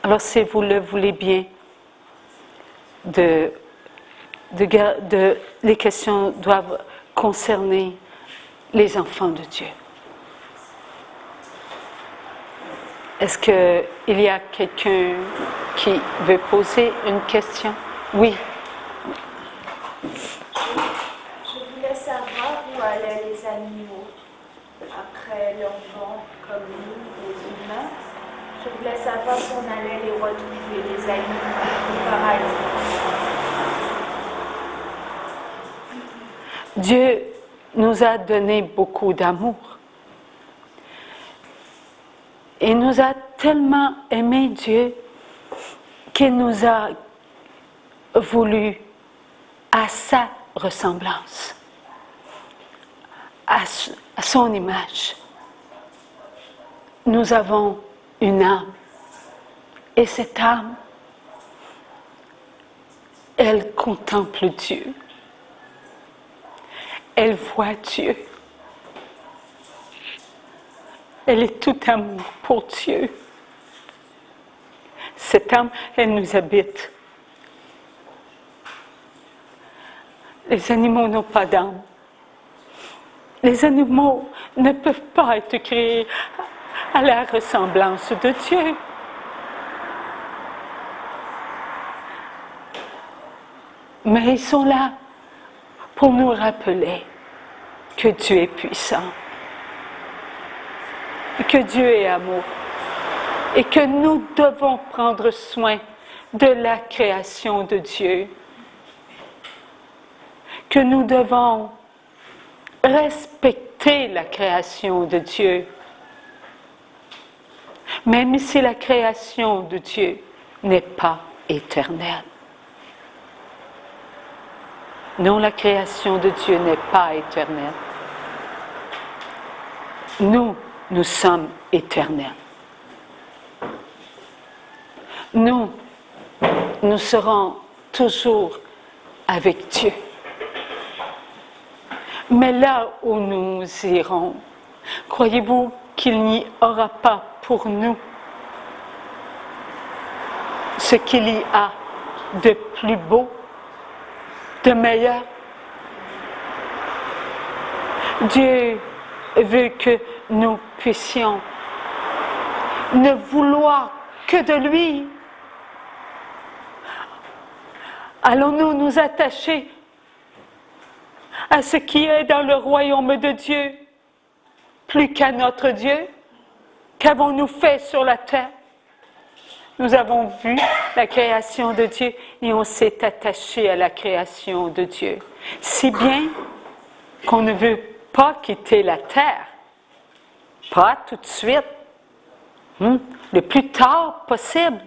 Alors, si vous le voulez bien, les questions doivent concerner les enfants de Dieu. Est-ce qu'il y a quelqu'un qui veut poser une question? Oui. Je voulais savoir où allaient les animaux après leur mort, comme nous, les humains. Je voulais savoir si on allait les retrouver, les animaux, au paradis. Dieu nous a donné beaucoup d'amour. Il nous a tellement aimé Dieu qu'il nous a voulu à sa ressemblance, à son image. Nous avons une âme. Et cette âme, elle contemple Dieu. Elle voit Dieu. Elle est tout amour pour Dieu. Cette âme, elle nous habite. Les animaux n'ont pas d'âme. Les animaux ne peuvent pas être créés à la ressemblance de Dieu. Mais ils sont là pour nous rappeler que Dieu est puissant, que Dieu est amour et que nous devons prendre soin de la création de Dieu, que nous devons respecter la création de Dieu, même si la création de Dieu n'est pas éternelle. Non, la création de Dieu n'est pas éternelle. Nous sommes éternels. Nous serons toujours avec Dieu. Mais là où nous irons, croyez-vous qu'il n'y aura pas pour nous ce qu'il y a de plus beau, de meilleur? Dieu veut que nous puissions ne vouloir que de lui. Allons-nous nous attacher à ce qui est dans le royaume de Dieu plus qu'à notre Dieu? Qu'avons-nous fait sur la terre? Nous avons vu la création de Dieu et on s'est attaché à la création de Dieu. Si bien qu'on ne veut pas quitter la terre, pas tout de suite, le plus tard possible.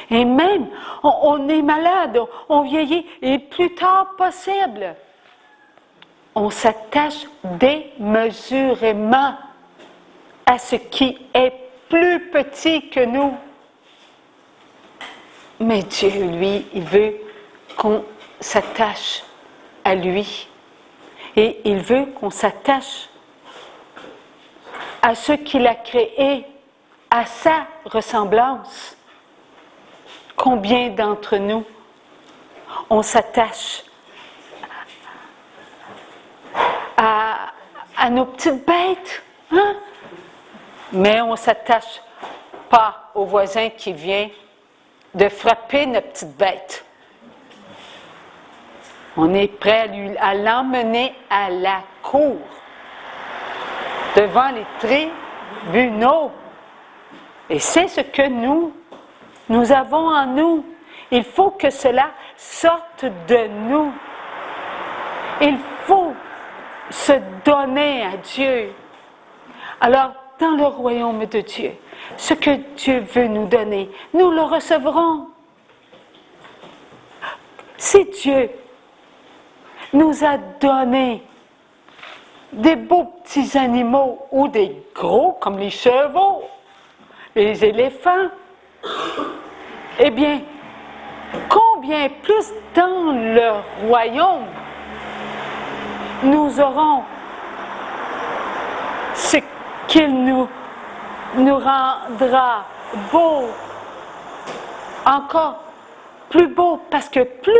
Et même, on est malade, on vieillit, et le plus tard possible. On s'attache démesurément à ce qui est plus petit que nous. Mais Dieu, lui, il veut qu'on s'attache à lui. Et il veut qu'on s'attache à ce qu'il a créé, à sa ressemblance. Combien d'entre nous, on s'attache à nos petites bêtes, hein? Mais on ne s'attache pas au voisin qui vient de frapper notre petite bête. On est prêt à l'emmener à la cour, devant les tribunaux. Et c'est ce que nous avons en nous. Il faut que cela sorte de nous. Il faut se donner à Dieu. Alors, dans le royaume de Dieu, ce que Dieu veut nous donner, nous le recevrons. Si Dieu nous a donné des beaux petits animaux ou des gros comme les chevaux, les éléphants, eh bien, combien plus dans le royaume nous aurons ce qu'il nous rendra beau, encore plus beau, parce que plus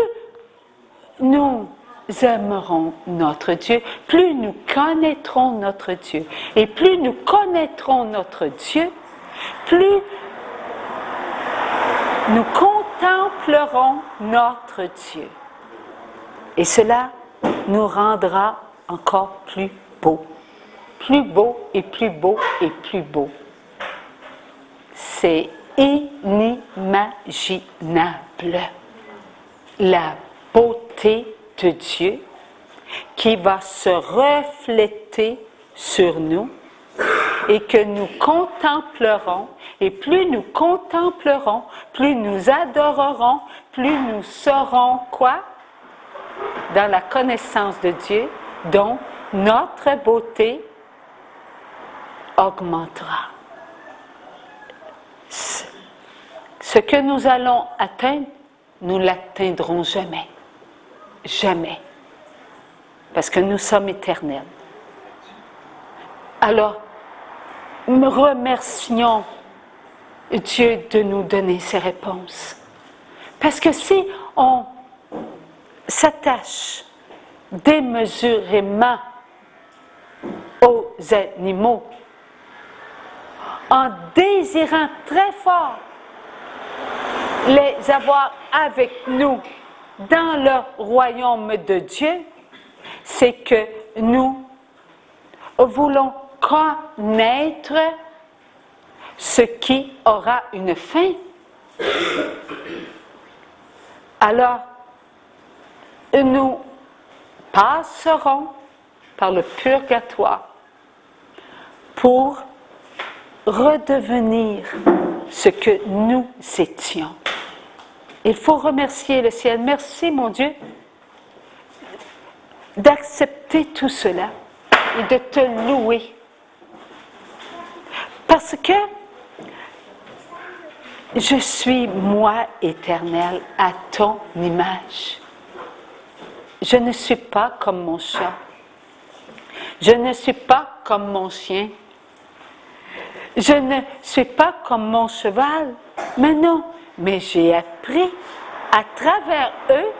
nous aimerons notre Dieu, plus nous connaîtrons notre Dieu. Et plus nous connaîtrons notre Dieu, plus nous contemplerons notre Dieu. Et cela nous rendra encore plus beau. Plus beau et plus beau et plus beau. C'est inimaginable. La beauté de Dieu qui va se refléter sur nous et que nous contemplerons. Et plus nous contemplerons, plus nous adorerons, plus nous serons quoi? Dans la connaissance de Dieu, dont notre beauté augmentera. Ce que nous allons atteindre, nous ne l'atteindrons jamais. Jamais. Parce que nous sommes éternels. Alors, remercions Dieu de nous donner ces réponses. Parce que si on s'attache démesurément aux animaux, en désirant très fort les avoir avec nous dans le royaume de Dieu, c'est que nous voulons connaître ce qui aura une fin. Alors, nous passerons par le purgatoire pour redevenir ce que nous étions. Il faut remercier le ciel. Merci, mon Dieu, d'accepter tout cela et de te louer. Parce que je suis, moi, éternel, à ton image. Je ne suis pas comme mon chat. Je ne suis pas comme mon chien. Je ne suis pas comme mon cheval. Mais non, mais j'ai appris à travers eux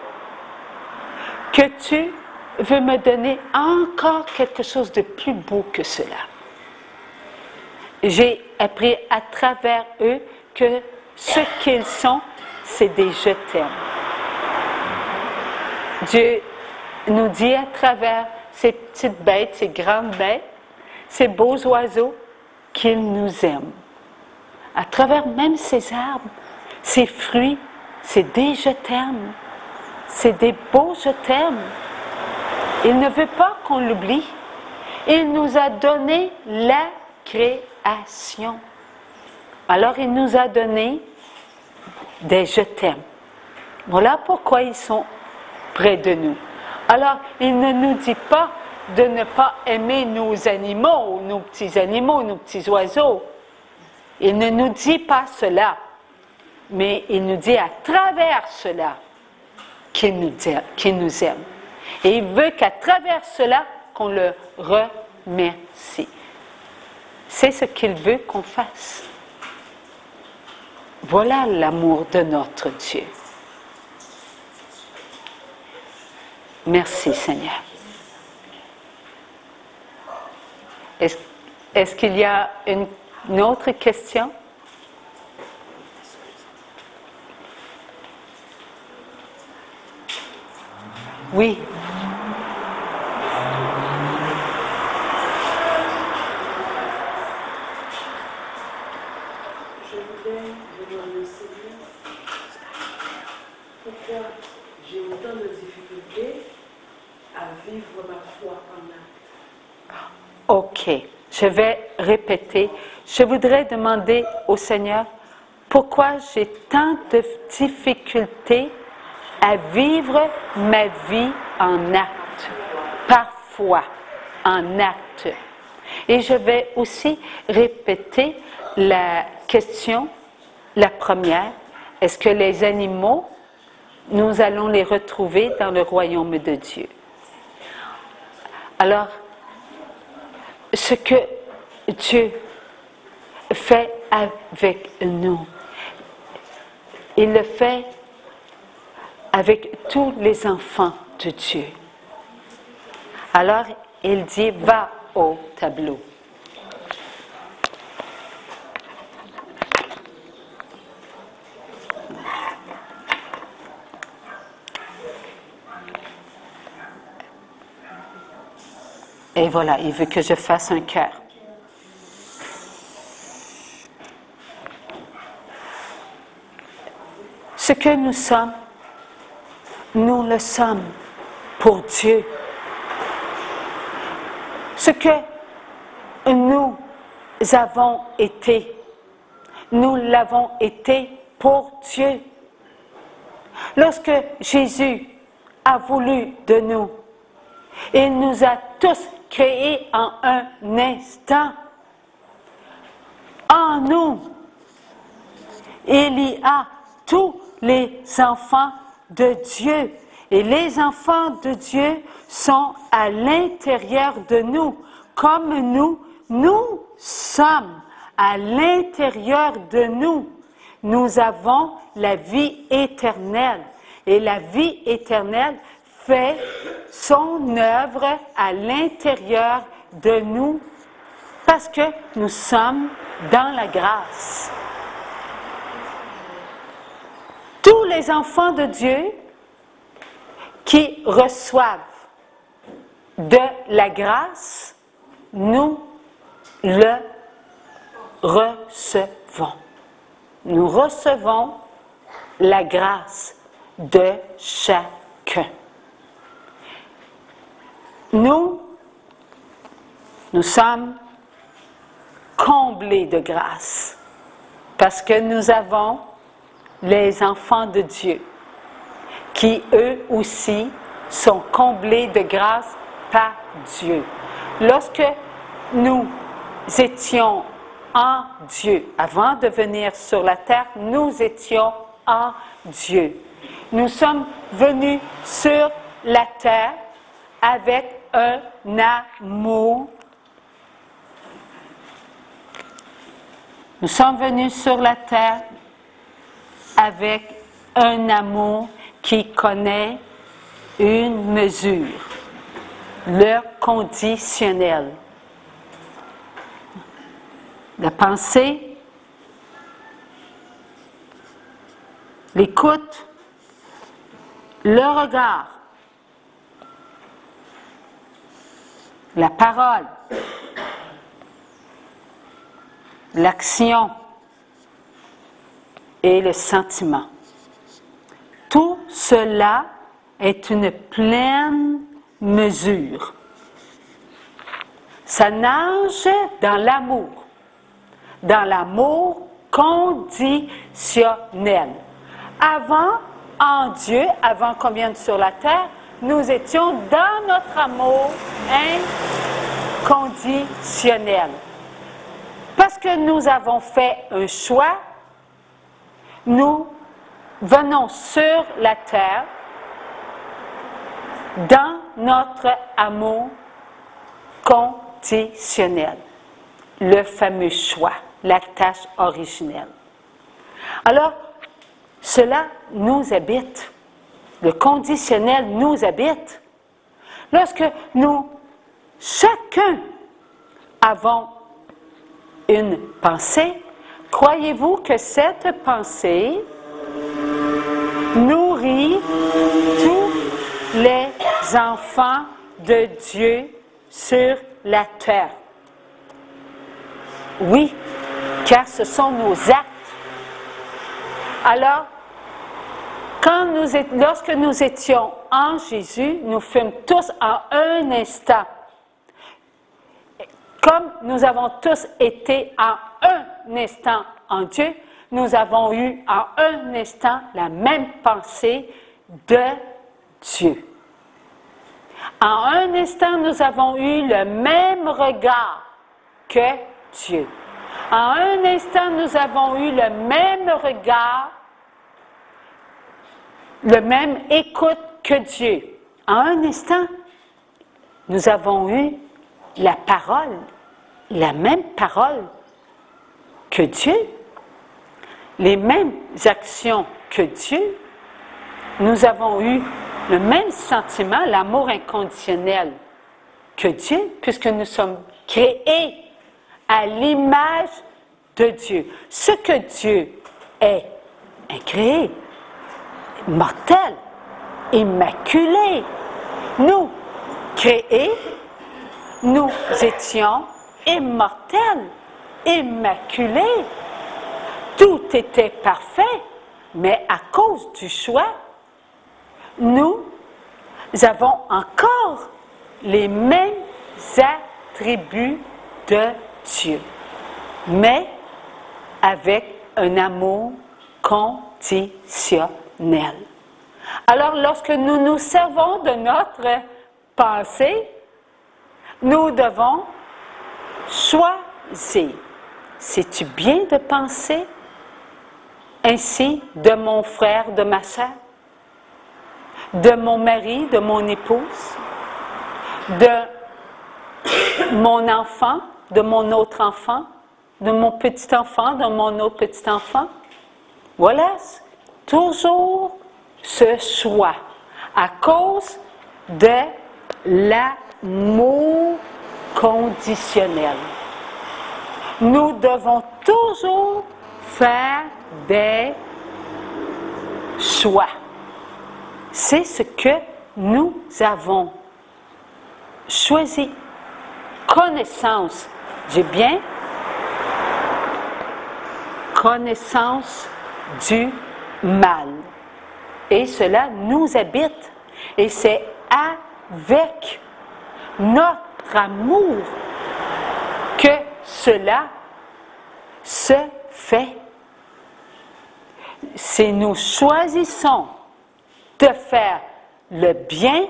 que tu veux me donner encore quelque chose de plus beau que cela. J'ai appris à travers eux que ce qu'ils sont, c'est des je t'aime. Dieu nous dit à travers ces petites bêtes, ces grandes bêtes, ces beaux oiseaux, qu'il nous aime. À travers même ces arbres, ces fruits, c'est des je t'aime. C'est des beaux je t'aime. Il ne veut pas qu'on l'oublie. Il nous a donné la création. Alors il nous a donné des je t'aime. Voilà pourquoi ils sont près de nous. Alors il ne nous dit pas de ne pas aimer nos animaux, nos petits oiseaux. Il ne nous dit pas cela, mais il nous dit à travers cela qu'il nous aime. Et il veut qu'à travers cela, qu'on le remercie. C'est ce qu'il veut qu'on fasse. Voilà l'amour de notre Dieu. Merci Seigneur. Est-ce qu'il y a une autre question? Oui. Je voudrais demander au Seigneur pourquoi j'ai autant de difficultés à vivre ma foi en acte. Ok, je vais répéter. Je voudrais demander au Seigneur pourquoi j'ai tant de difficultés à vivre ma vie en acte, parfois en acte. Et je vais aussi répéter la question, la première. Est-ce que les animaux, nous allons les retrouver dans le royaume de Dieu? Alors, ce que Dieu fait avec nous. Il le fait avec tous les enfants de Dieu. Alors, il dit, va au tableau. Et voilà, il veut que je fasse un cœur. Ce que nous sommes, nous le sommes pour Dieu. Ce que nous avons été, nous l'avons été pour Dieu. Lorsque Jésus a voulu de nous, il nous a tous créés en un instant. En nous, il y a tous les enfants de Dieu. Et les enfants de Dieu sont à l'intérieur de nous, comme nous sommes à l'intérieur de nous. Nous avons la vie éternelle. Et la vie éternelle fait son œuvre à l'intérieur de nous parce que nous sommes dans la grâce. Tous les enfants de Dieu qui reçoivent de la grâce, nous le recevons. Nous recevons la grâce de chacun. Nous sommes comblés de grâce parce que nous avons les enfants de Dieu qui, eux aussi, sont comblés de grâce par Dieu. Lorsque nous étions en Dieu, avant de venir sur la terre, nous étions en Dieu. Nous sommes venus sur la terre avec un amour. Nous sommes venus sur la terre avec un amour qui connaît une mesure, le conditionnel. La pensée, l'écoute, le regard, la parole, l'action et le sentiment. Tout cela est une pleine mesure. Ça nage dans l'amour conditionnel. Avant, en Dieu, avant qu'on vienne sur la terre, nous étions dans notre amour inconditionnel. Parce que nous avons fait un choix, nous venons sur la terre dans notre amour conditionnel, le fameux choix, la tâche originelle. Alors, cela nous habite, le conditionnel nous habite. Lorsque nous, chacun, avons une pensée, croyez-vous que cette pensée nourrit tous les enfants de Dieu sur la terre? Oui, car ce sont nos actes. Alors, lorsque nous étions en Jésus, nous fûmes tous en un instant. Comme nous avons tous été en un instant en Dieu, nous avons eu en un instant la même pensée de Dieu. En un instant, nous avons eu le même regard que Dieu. En un instant, nous avons eu le même regard, le même écoute que Dieu. En un instant, nous avons eu la parole, la même parole que Dieu, les mêmes actions que Dieu, nous avons eu le même sentiment, l'amour inconditionnel que Dieu, puisque nous sommes créés à l'image de Dieu. Ce que Dieu est incréé, mortel, immaculé. Nous, créés, nous étions immortels, immaculés. Tout était parfait, mais à cause du choix, nous avons encore les mêmes attributs de Dieu, mais avec un amour conditionnel. Alors, lorsque nous nous servons de notre pensée, nous devons choisir. C'est-tu bien de penser ainsi de mon frère, de ma sœur, de mon mari, de mon épouse, de mon enfant, de mon autre enfant, de mon petit enfant, de mon autre petit enfant? Voilà, toujours ce choix à cause de l'amour conditionnel. Nous devons toujours faire des choix. C'est ce que nous avons choisi. Connaissance du bien, connaissance du mal. Et cela nous habite. Et c'est avec notre amour que cela se fait. Si nous choisissons de faire le bien,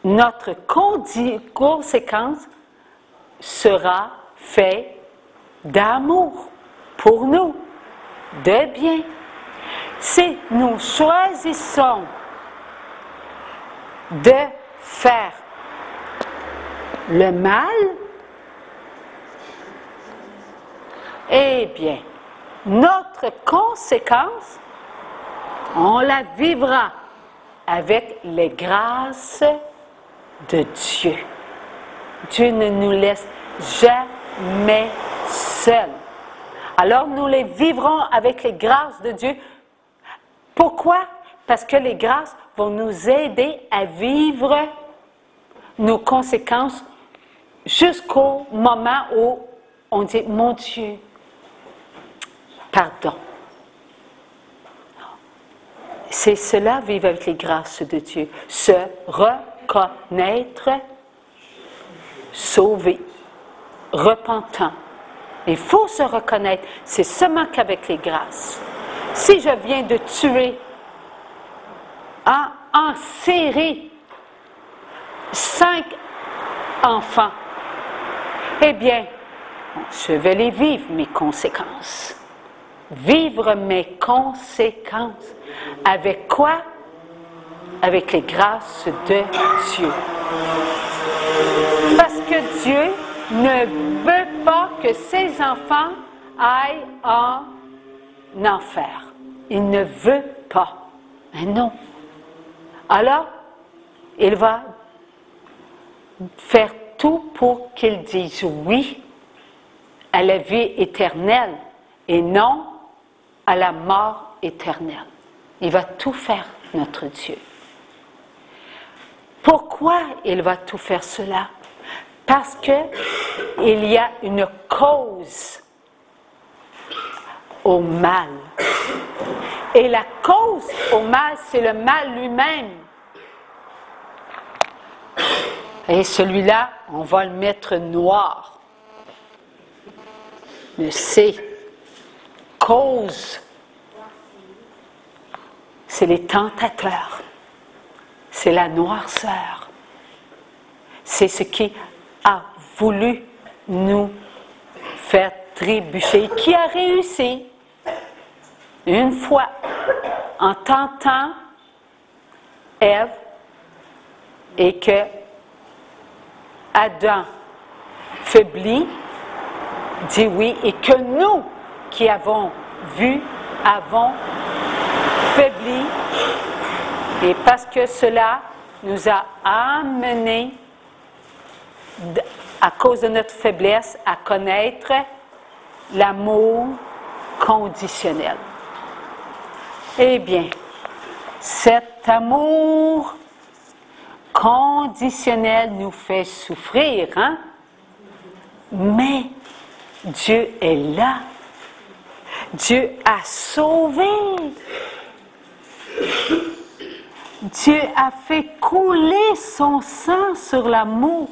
notre conséquence sera faite d'amour pour nous, de bien. Si nous choisissons de faire le mal, eh bien, notre conséquence, on la vivra avec les grâces de Dieu. Dieu ne nous laisse jamais seuls. Alors nous les vivrons avec les grâces de Dieu. Pourquoi? Parce que les grâces vont nous aider à vivre nos conséquences jusqu'au moment où on dit « Mon Dieu, pardon ». C'est cela, vivre avec les grâces de Dieu. Se reconnaître, sauvé, repentant. Il faut se reconnaître. C'est seulement qu'avec les grâces. Si je viens de tuer en série 5 enfants, eh bien, je vais les vivre, mes conséquences. Vivre mes conséquences. Avec quoi? Avec les grâces de Dieu. Parce que Dieu ne veut pas que ses enfants aillent en enfer. Il ne veut pas. Mais non. Alors, il va faire tout pour qu'ils disent oui à la vie éternelle et non à la mort éternelle. Il va tout faire, notre Dieu. Pourquoi il va tout faire cela? Parce qu'il y a une cause au mal. Et la cause au mal, c'est le mal lui-même. Et celui-là, on va le mettre noir. Le C. Cause. C'est les tentateurs. C'est la noirceur. C'est ce qui a voulu nous faire trébucher, qui a réussi une fois en tentant Ève et que Adam faiblit, dit oui et que nous qui avons vu, avons faibli, et parce que cela nous a amenés, à cause de notre faiblesse, à connaître l'amour conditionnel. Eh bien, cet amour conditionnel nous fait souffrir, hein? Mais Dieu est là. Dieu a sauvé. Dieu a fait couler son sang sur l'amour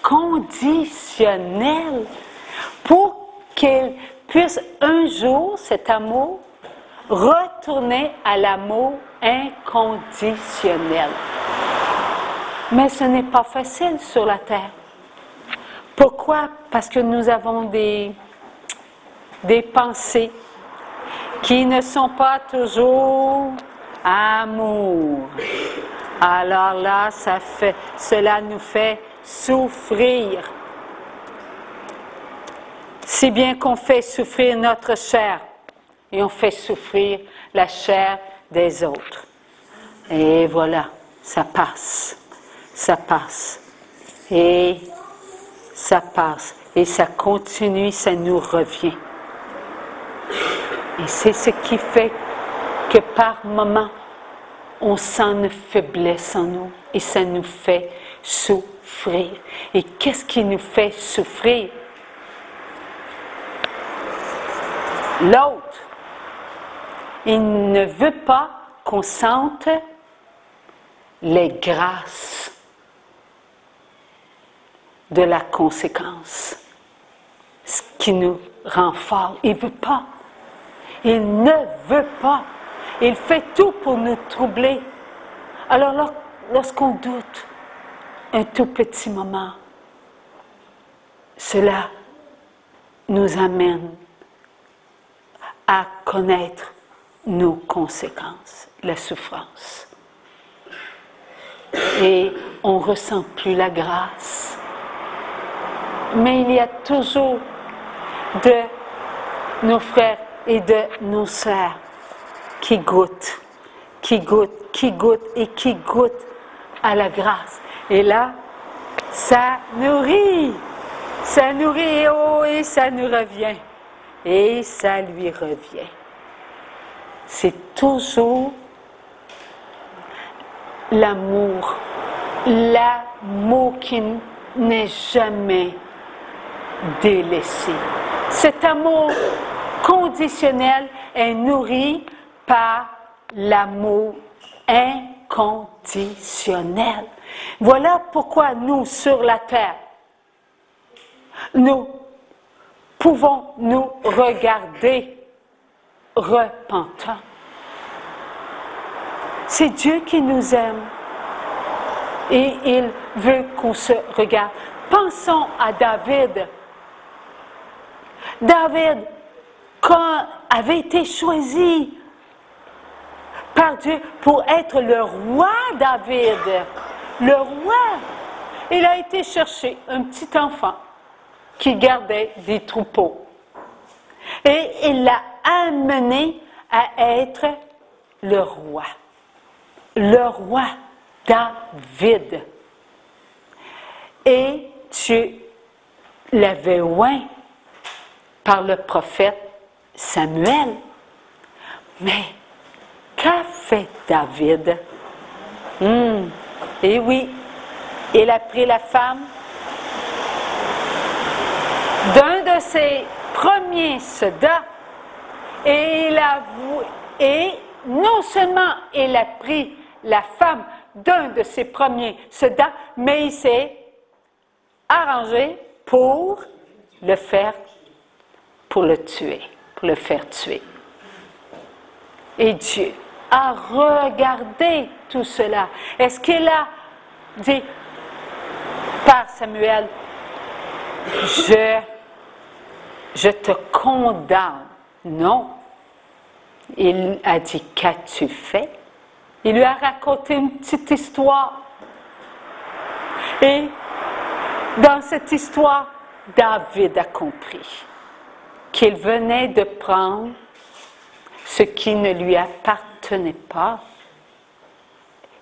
conditionnel pour qu'il puisse un jour, cet amour, retourner à l'amour inconditionnel. Mais ce n'est pas facile sur la terre. Pourquoi? Parce que nous avons des pensées qui ne sont pas toujours amour. Alors là, cela nous fait souffrir. Si bien qu'on fait souffrir notre chair et on fait souffrir la chair des autres. Et voilà, ça passe. Ça passe. Et ça passe. Et ça continue, ça nous revient. Et c'est ce qui fait que par moments, on sent une faiblesse en nous et ça nous fait souffrir. Et qu'est-ce qui nous fait souffrir? L'autre, il ne veut pas qu'on sente les grâces de la conséquence. Ce qui nous rend fort. Il ne veut pas. Il ne veut pas. Il fait tout pour nous troubler. Alors là, lorsqu'on doute un tout petit moment, cela nous amène à connaître nos conséquences, la souffrance. Et on ne ressent plus la grâce. Mais il y a toujours de nos frères et de nos sœurs qui goûtent à la grâce. Et là, ça nourrit, et ça nous revient. Et ça lui revient. C'est toujours l'amour qui n'est jamais délaissé. Cet amour conditionnel est nourri par l'amour inconditionnel. Voilà pourquoi nous, sur la terre, nous pouvons nous regarder repentants. C'est Dieu qui nous aime et il veut qu'on se regarde. Pensons à David. David, quand avait été choisi par Dieu pour être le roi David, le roi, il a été chercher un petit enfant qui gardait des troupeaux. Et il l'a amené à être le roi David. Et Dieu l'avait oint par le prophète Samuel. Mais qu'a fait David? Et oui, il a pris la femme d'un de ses premiers soldats et non seulement il a pris la femme d'un de ses premiers soldats, mais il s'est arrangé pour le faire tuer. Et Dieu a regardé tout cela. Est-ce qu'il a dit par Samuel, je te condamne? Non. Il a dit, qu'as-tu fait? Il lui a raconté une petite histoire. Et dans cette histoire, David a compris. qu'il venait de prendre ce qui ne lui appartenait pas.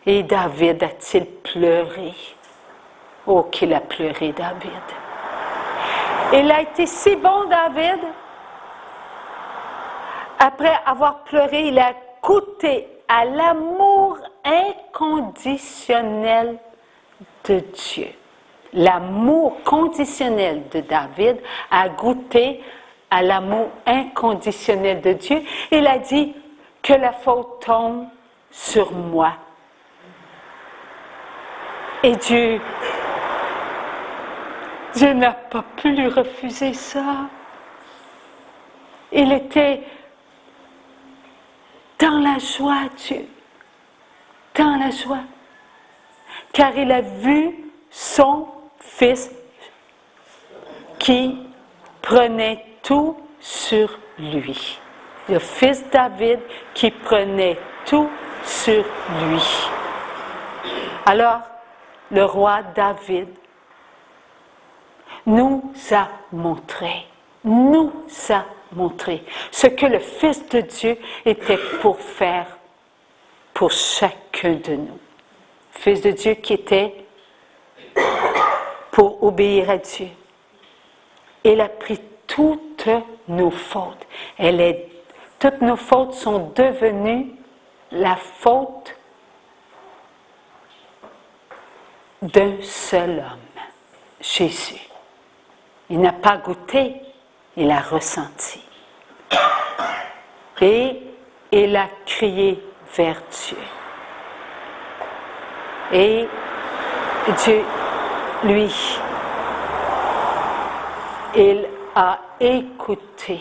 Et David a-t-il pleuré? Oh, qu'il a pleuré, David. Il a été si bon, David. Après avoir pleuré, il a goûté à l'amour inconditionnel de Dieu. L'amour conditionnel de David a goûté à l'amour inconditionnel de Dieu. Il a dit que la faute tombe sur moi. Et Dieu n'a pas pu lui refuser ça. Il était dans la joie, Dieu, dans la joie, car il a vu son fils qui prenait tout sur lui. Le fils David qui prenait tout sur lui. Alors, le roi David nous a montré ce que le Fils de Dieu était pour faire pour chacun de nous. Fils de Dieu qui était pour obéir à Dieu. Il a pris toutes nos fautes. Toutes nos fautes sont devenues la faute d'un seul homme, Jésus. Il n'a pas goûté, il a ressenti. Et il a crié vers Dieu. Et Dieu, lui, il a écouté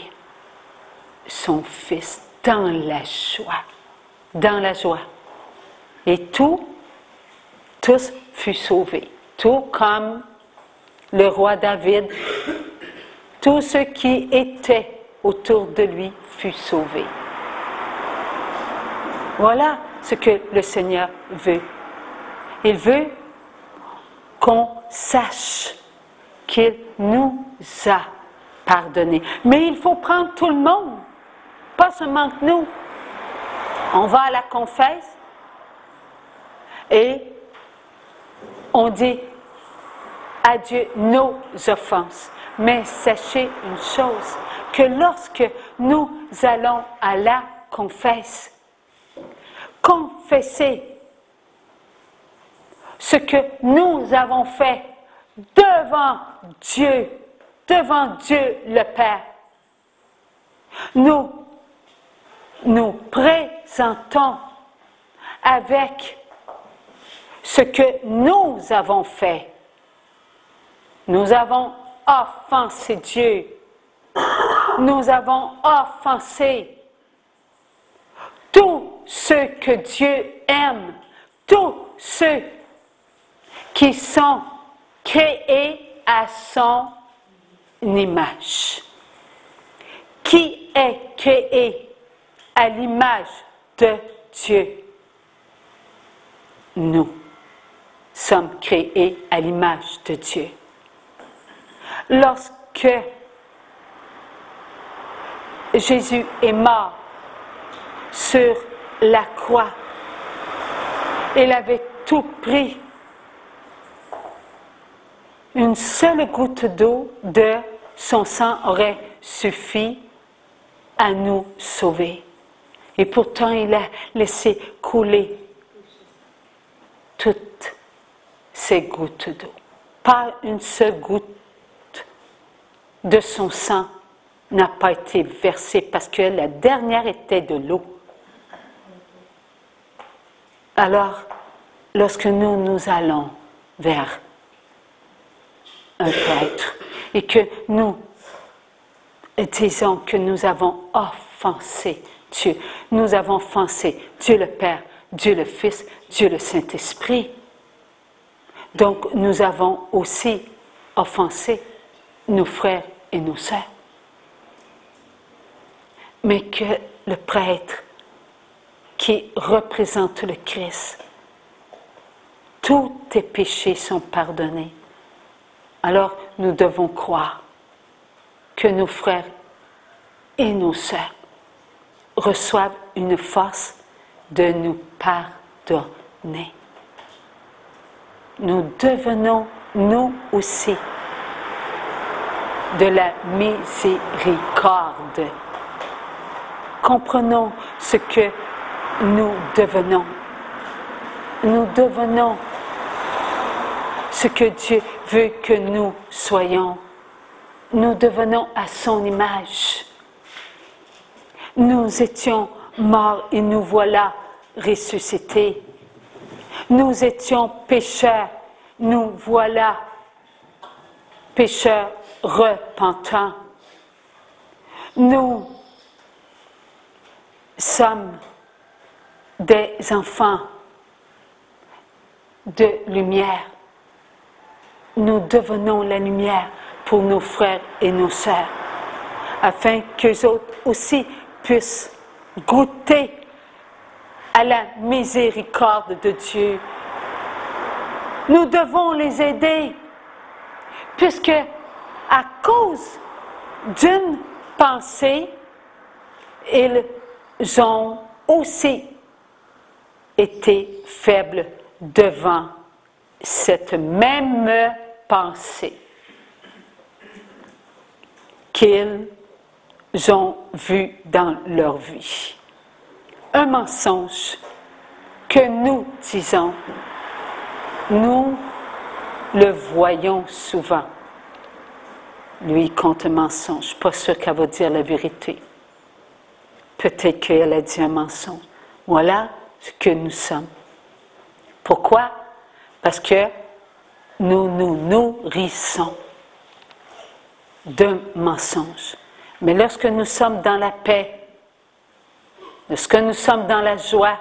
son fils dans la joie. Dans la joie. Et tous furent sauvés. Tout comme le roi David, tous ceux qui étaient autour de lui furent sauvés. Voilà ce que le Seigneur veut. Il veut qu'on sache qu'il nous a pardonné. Mais il faut prendre tout le monde, pas seulement que nous. On va à la confesse et on dit à Dieu nos offenses. Mais sachez une chose, que lorsque nous allons à la confesse, confesser ce que nous avons fait devant Dieu le Père, nous présentons avec ce que nous avons fait. Nous avons offensé Dieu. Nous avons offensé tous ceux que Dieu aime, tous ceux qui sont créés à son image. Qui est créé à l'image de Dieu? Nous sommes créés à l'image de Dieu. Lorsque Jésus est mort sur la croix, il avait tout pris. Une seule goutte d'eau de son sang aurait suffi à nous sauver. Et pourtant, il a laissé couler toutes ces gouttes d'eau. Pas une seule goutte de son sang n'a pas été versée parce que la dernière était de l'eau. Alors, lorsque nous allons vers un prêtre et que nous disons que nous avons offensé Dieu, nous avons offensé Dieu le Père, Dieu le Fils, Dieu le Saint-Esprit. Donc, nous avons aussi offensé nos frères et nos sœurs. Mais que le prêtre qui représente le Christ, tous tes péchés sont pardonnés. Alors, nous devons croire que nos frères et nos sœurs reçoivent une force de nous pardonner. Nous devenons, nous aussi, de la miséricorde. Comprenons ce que nous devenons. Nous devenons ce que Dieu veut que nous soyons. Nous devenons à son image. Nous étions morts et nous voilà ressuscités. Nous étions pécheurs, nous voilà pécheurs repentants. Nous sommes des enfants de lumière. Nous devenons la lumière pour nos frères et nos sœurs, afin qu'eux autres aussi puissent goûter à la miséricorde de Dieu. Nous devons les aider, puisque à cause d'une pensée, ils ont aussi été faibles devant cette même pensée qu'ils ont vue dans leur vie. Un mensonge que nous disons, nous le voyons souvent. Lui compte un mensonge. Je ne suis pas sûre qu'elle va dire la vérité. Peut-être qu'elle a dit un mensonge. Voilà ce que nous sommes. Pourquoi? Parce que nous nous nourrissons d'un mensonge. Mais lorsque nous sommes dans la paix, lorsque nous sommes dans la joie,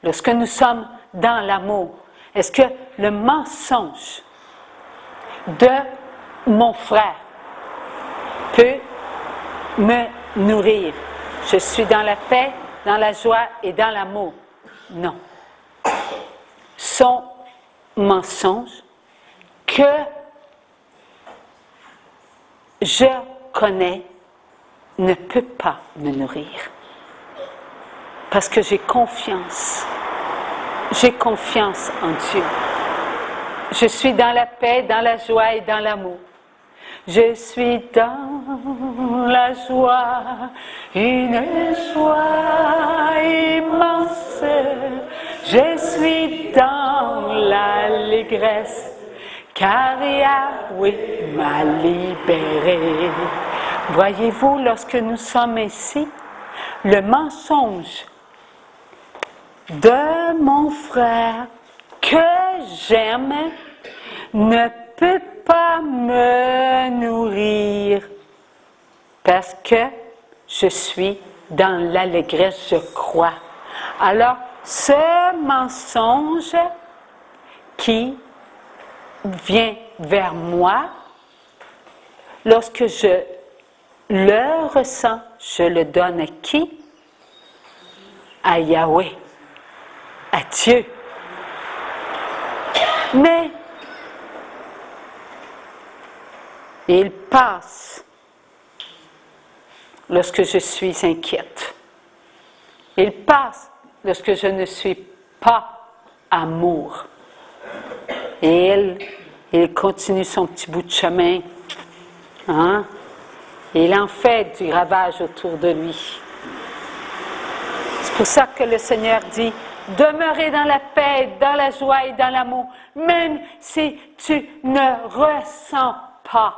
lorsque nous sommes dans l'amour, est-ce que le mensonge de mon frère peut me nourrir? Je suis dans la paix, dans la joie et dans l'amour. Non. Son mensonge que je connais ne peut pas me nourrir. Parce que j'ai confiance. J'ai confiance en Dieu. Je suis dans la paix, dans la joie et dans l'amour. Je suis dans la joie, une joie immense. Je suis dans l'allégresse, car Yahweh m'a libéré. Voyez-vous, lorsque nous sommes ici, le mensonge de mon frère que j'aime ne peut pas me nourrir parce que je suis dans l'allégresse, je crois. Alors, ce mensonge qui vient vers moi, lorsque je le ressens, je le donne à qui? À Yahweh, à Dieu. Mais il passe lorsque je suis inquiète. Il passe lorsque je ne suis pas amour. Et il continue son petit bout de chemin. Hein? Il en fait du ravage autour de lui. C'est pour ça que le Seigneur dit, demeurez dans la paix, dans la joie et dans l'amour, même si tu ne ressens pas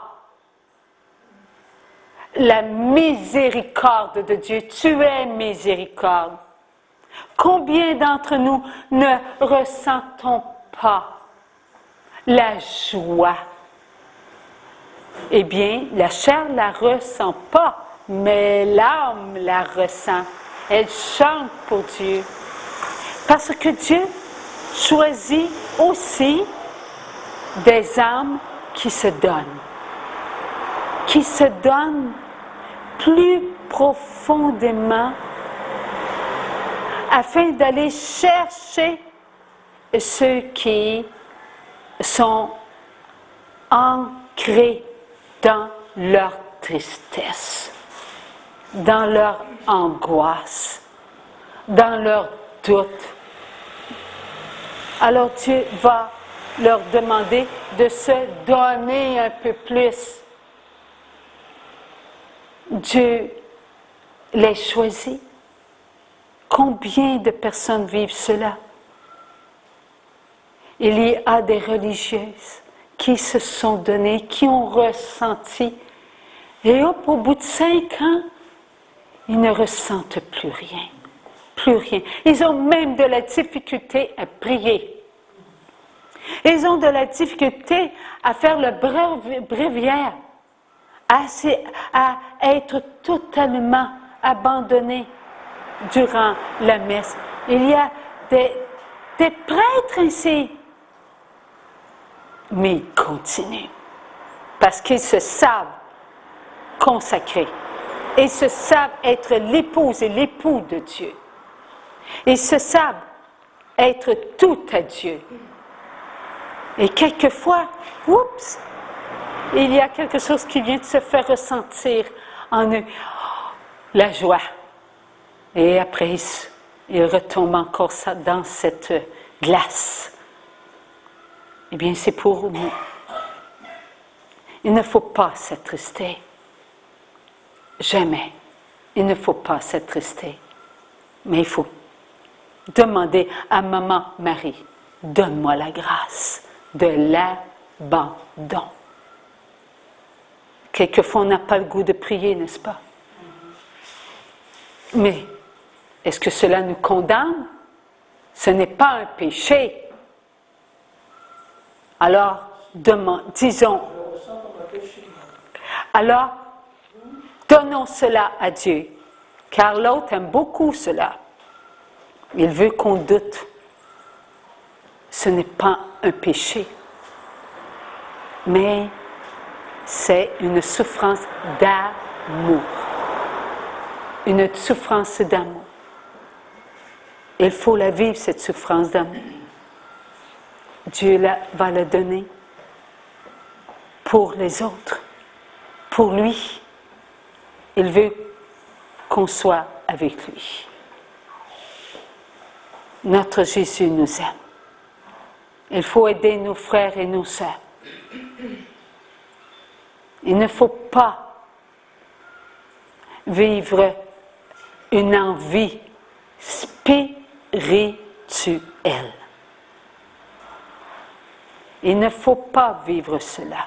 la miséricorde de Dieu. Tu es miséricorde. Combien d'entre nous ne ressentons pas la joie? Eh bien, la chair ne la ressent pas, mais l'âme la ressent. Elle chante pour Dieu. Parce que Dieu choisit aussi des âmes qui se donnent plus profondément afin d'aller chercher ceux qui sont ancrés dans leur tristesse. dans leur angoisse, dans leurs doutes. Alors Dieu va leur demander de se donner un peu plus. Dieu les choisit. Combien de personnes vivent cela? Il y a des religieuses qui se sont données, qui ont ressenti, et hop, au bout de 5 ans, ils ne ressentent plus rien. Plus rien. Ils ont même de la difficulté à prier. Ils ont de la difficulté à faire le bréviaire, à être totalement abandonnés durant la messe. Il y a des prêtres ainsi, mais ils continuent parce qu'ils se savent consacrés. Ils se savent être l'épouse et l'époux de Dieu. Ils se savent être tout à Dieu. Et quelquefois, oups, il y a quelque chose qui vient de se faire ressentir en eux. La joie. Et après, ils retombent encore dans cette glace. Eh bien, c'est pour nous. Il ne faut pas s'attrister. Jamais. Il ne faut pas s'attrister. Mais il faut demander à Maman Marie, donne-moi la grâce de l'abandon. Quelquefois, on n'a pas le goût de prier, n'est-ce pas? Mais est-ce que cela nous condamne? Ce n'est pas un péché. Alors, disons, alors, donnons cela à Dieu, car l'autre aime beaucoup cela. Il veut qu'on doute. Ce n'est pas un péché, mais c'est une souffrance d'amour. Une souffrance d'amour. Il faut la vivre, cette souffrance d'amour. Dieu va la donner pour les autres, pour lui. Il veut qu'on soit avec lui. Notre Jésus nous aime. Il faut aider nos frères et nos sœurs. Il ne faut pas vivre une envie spirituelle. Il ne faut pas vivre cela.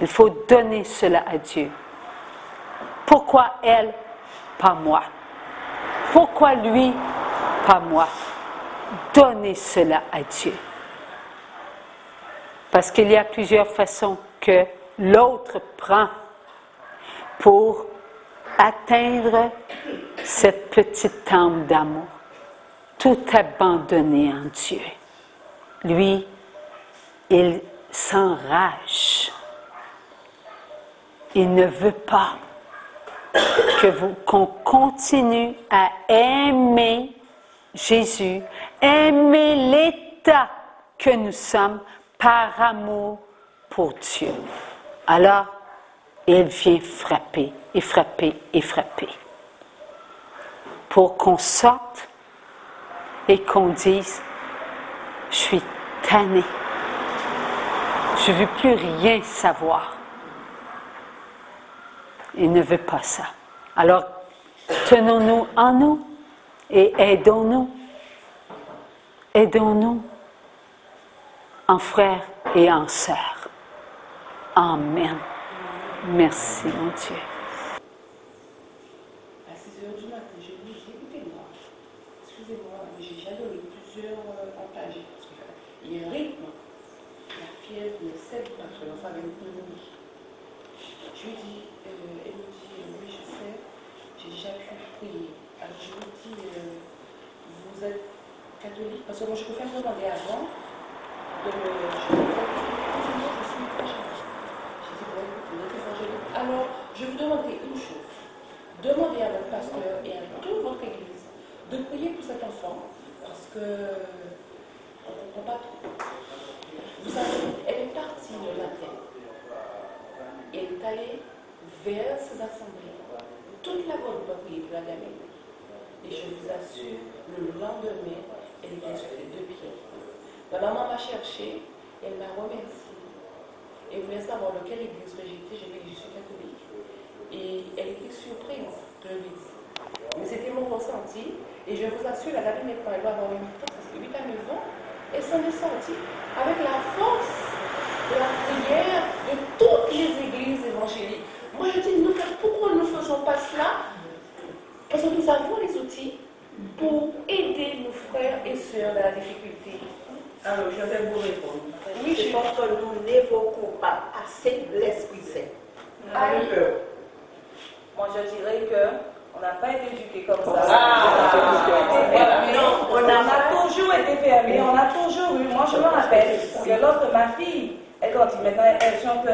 Il faut donner cela à Dieu. Pourquoi elle, pas moi? Pourquoi lui, pas moi? Donnez cela à Dieu. Parce qu'il y a plusieurs façons que l'autre prend pour atteindre cette petite âme d'amour, tout abandonné en Dieu. Lui, il s'enrage. Il ne veut pas qu'on continue à aimer Jésus, aimer l'état que nous sommes par amour pour Dieu. Alors, il vient frapper et frapper et frapper pour qu'on sorte et qu'on dise « Je suis tanné, je ne veux plus rien savoir ». Il ne veut pas ça. Alors, tenons-nous en nous et aidons-nous. Aidons-nous en frères et en sœurs. Amen. Merci, mon Dieu. À 6h du matin, j'ai dit, écoutez-moi, excusez-moi, mais j'ai déjà donné plusieurs pages, parce qu'il y a un rythme. La fièvre ne cède pas, parce que l'enfant avait une pneumonie. Je lui dis, elle me dit, oui, je sais, j'ai déjà pu prier. Alors je lui dis, vous êtes catholique? Parce que moi, je préfère me demander avant de me... Je suis évangélique. J'ai dit, bon, vous êtes évangélique. Alors, je vais vous demander une chose. Demandez à votre pasteur et à toute votre église de prier pour cet enfant, parce que on ne comprend pas trop. Vous savez, elle est partie le matin. Elle est allée vers ses assemblées. prié pour la gamine. Et je vous assure, le lendemain, elle était sur les 2 pieds. Ma maman m'a cherché, elle m'a remercié. Et voulait savoir lequel église que j'étais. J'ai dit que je suis catholique. Et elle était surprise de l'église. Mais c'était mon ressenti. Et je vous assure, la gamine maintenant, elle doit avoir 8 à 9 ans. Elle s'en est sortie avec la force de la prière de toutes les églises évangéliques. Moi, je dis, nous, pourquoi nous ne faisons pas cela? Parce que nous avons les outils pour aider nos frères et sœurs dans la difficulté. Alors, je vais vous répondre. Oui, je pense que nous n'évoquons pas assez l'Esprit Saint. Moi, je dirais qu'on n'a pas été éduqués comme ça. On a toujours été fermés, on a toujours eu. Moi, je me rappelle que lorsque ma fille, elle grandit, maintenant, elle chante,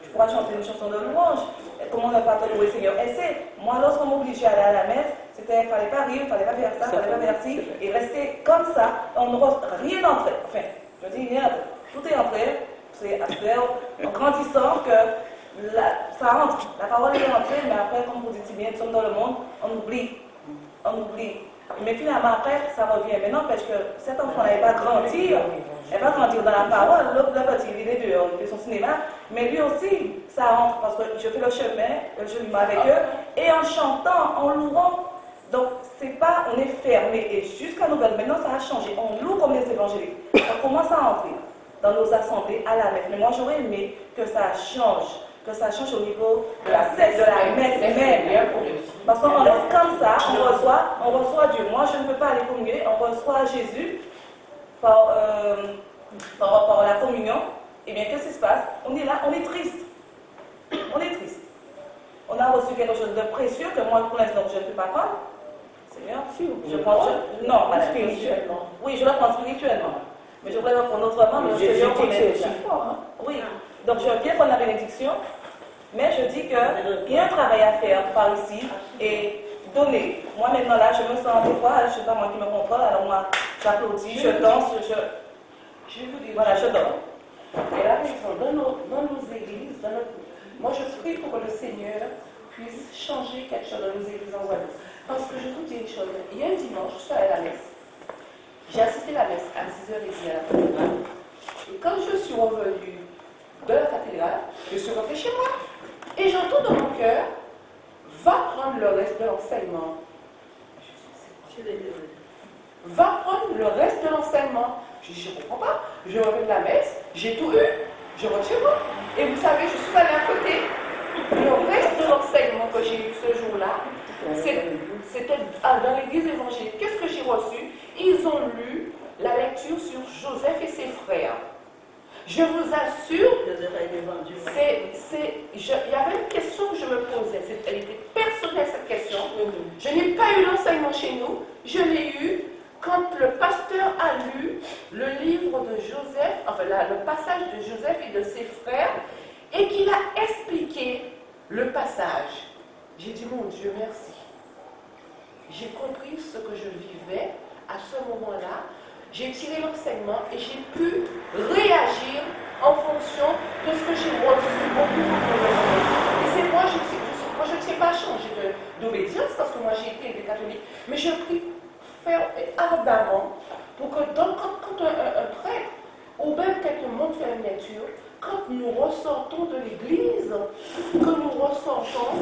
je pourrais chanter une chanson de louange. Comment ne pas te louer, Seigneur? Elle sait, moi, lorsqu'on m'obligeait à aller à la messe, c'était, il ne fallait pas rire, il ne fallait pas faire ça, il ne fallait pas faire ci, et rester comme ça, on ne reçoit rien entré. Enfin, je dis rien, tout est entré, c'est à faire, en grandissant que ça rentre, la parole est rentrée, mais après, comme vous dites si bien, nous sommes dans le monde, on oublie. Mais finalement, après, ça revient. Mais n'empêche que cet enfant n'avait pas grandir, elle va grandir dans la parole. L'autre, petit, il est dehors, il fait son cinéma. Mais lui aussi, ça rentre parce que je fais le chemin avec eux. Et en chantant, en louant. Donc, c'est pas, on est fermé. Et jusqu'à nouvelle, maintenant, ça a changé. On loue comme les évangéliques. On commence à entrer dans nos assemblées à la messe. Mais moi, j'aurais aimé que ça change. Que ça change au niveau de la messe même. Parce qu'on reste comme ça, on reçoit Dieu. Moi, je ne peux pas aller communier, on reçoit Jésus par la communion. Eh bien, qu'est-ce qui se passe? On est là, on est triste. On est triste. On a reçu quelque chose de précieux que moi, pour l'instant, je ne peux pas prendre. Seigneur, je prends. Non, pas spirituellement. Oui, je le prends spirituellement. Mais je voudrais le prendre autrement, mais le Seigneur connaît déjà. Oui. Donc, je viens prendre la bénédiction. Mais je dis qu'il y a un travail à faire par ici et donner. Moi maintenant là, je me sens des fois, je ne sais pas moi qui me contrôle, alors moi j'applaudis, je danse, je vous dis, voilà, je donne. Et là, dans nos églises, moi je prie pour que le Seigneur puisse changer quelque chose dans nos églises en Guadeloupe. Parce que je vous dis une chose, il y a un dimanche, je suis allée à la messe. J'ai assisté à la messe à 6h30 à la cathédrale. Et quand je suis revenue de la cathédrale, je suis rentrée chez moi. Et j'entends dans mon cœur, va prendre le reste de l'enseignement. Va prendre le reste de l'enseignement. Je dis, je ne comprends pas. Je reviens de la messe, j'ai tout eu, je rentre chez moi. Et vous savez, je suis allée à côté. Le reste de l'enseignement que j'ai eu ce jour-là, c'était dans l'église évangélique. Qu'est-ce que j'ai reçu? Ils ont lu la lecture sur Joseph et ses frères. Je vous assure, il y avait une question que je me posais, elle était personnelle cette question. Je n'ai pas eu l'enseignement chez nous, je l'ai eu quand le pasteur a lu le livre de Joseph, enfin le passage de Joseph et de ses frères, et qu'il a expliqué le passage. J'ai dit, mon Dieu, merci. J'ai compris ce que je vivais à ce moment-là. J'ai tiré l'enseignement et j'ai pu réagir en fonction de ce que j'ai reçu au plus profond. Et c'est moi, je ne sais pas changer d'obédience parce que moi j'ai été élevée catholique, mais je prie faire ardemment pour que quand un prêtre ou même quelqu'un monte faire une lecture, quand nous ressortons de l'église, que nous ressortons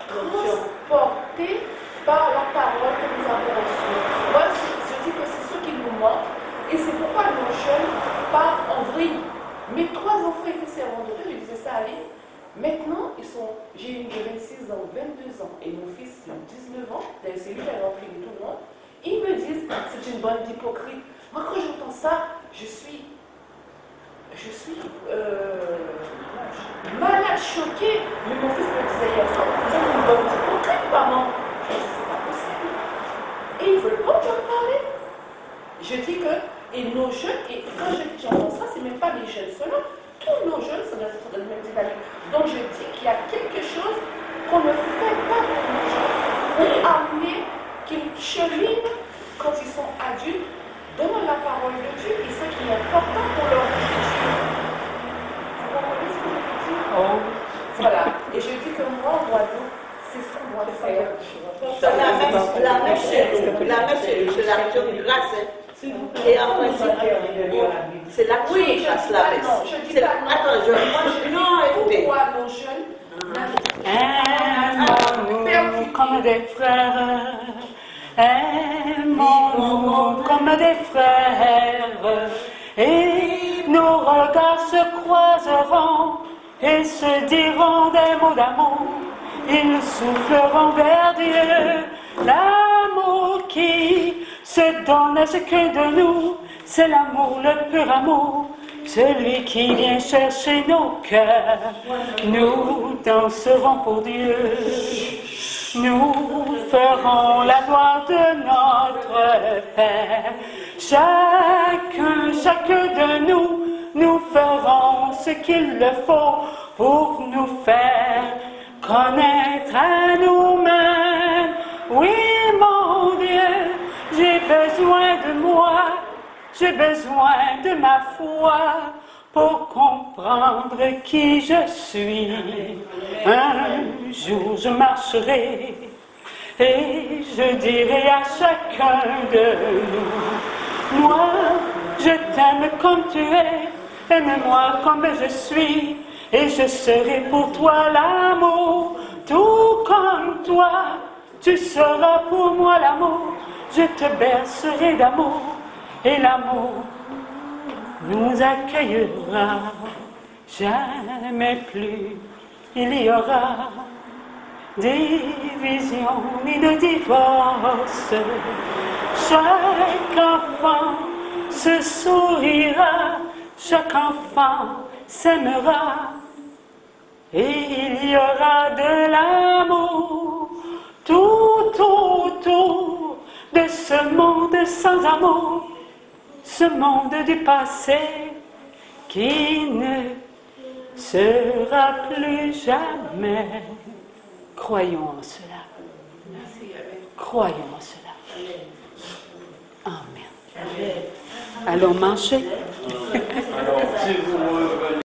transportés par la parole que nous avons reçue. Moi, je dis que c'est ce qui nous manque, et c'est pourquoi nos jeunes partent en vrille. Mes 3 enfants étaient servants de Dieu, je disais ça à lui. Maintenant, j'ai une de 26 ans, 22 ans, et mon fils de 19 ans, c'est lui qui a rempli tout le monde. Ils me disent, c'est une bande d'hypocrites. Moi, quand j'entends ça, je suis malade, choquée. Mais mon fils me disait hier soir, vous êtes une bonne hypocrite, maman. Je dis, c'est pas possible. Et ils ne veulent pas en parler. Je dis que, et nos jeunes, et quand j'entends ça, c'est même pas les jeunes seulement, tous nos jeunes sont dans le même dynamique. Donc je dis qu'il y a quelque chose qu'on ne fait pas pour nos jeunes, pour amener qu'ils cheminent quand ils sont adultes, donnant la parole de Dieu et ce qui est important pour leur futur. Vous comprenez ce que je veux dire? Oh. Voilà. Et je dis que moi, en Guadeloupe, c'est ce qu'on La messe, c'est l'action de grâce. Et après, c'est l'action de grâce, la messe. Attends, non, écoutez. Aimons-nous comme des frères. Aimons-nous comme des frères. Et nos regards se croiseront et se diront des mots d'amour. Ils souffleront vers Dieu. L'amour qui se donne à chacun de nous, c'est l'amour, le pur amour, celui qui vient chercher nos cœurs. Nous danserons pour Dieu. Nous ferons la gloire de notre Père. Chacun de nous, nous ferons ce qu'il le faut pour nous faire connaître à nous-mêmes. Oui, mon Dieu, j'ai besoin de moi, j'ai besoin de ma foi pour comprendre qui je suis. Un jour je marcherai et je dirai à chacun de nous, moi, je t'aime comme tu es, aime-moi comme je suis, et je serai pour toi l'amour, tout comme toi, tu seras pour moi l'amour, je te bercerai d'amour, et l'amour nous accueillera, jamais plus il y aura division ni de divorce. Chaque enfant se sourira, chaque enfant s'aimera, et il y aura de l'amour tout autour de ce monde sans amour, ce monde du passé qui ne sera plus jamais. Croyons en cela. Croyons en cela. Amen. Allons manger. Alors, si vous